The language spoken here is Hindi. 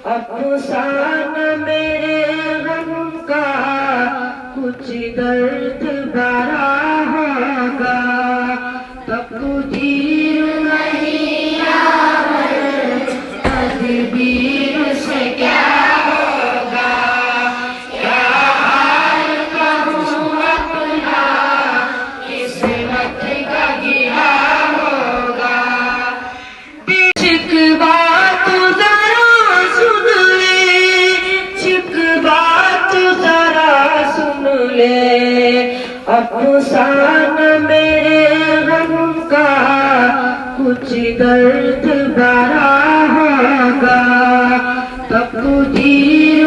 अफसाना मेरे गम का कुछ दर्द भरा होगा, तकदीर नहीं आवर तदबीर से क्या होगा। क्या हाल कहूँ अपना किस्मत का गिरा होगा। शिकवा तो जरा सुन ले, शिकवा तो जरा सुन ले, अफसाना मेरे गम का कुछ दर्द भरा होगा, तकदीर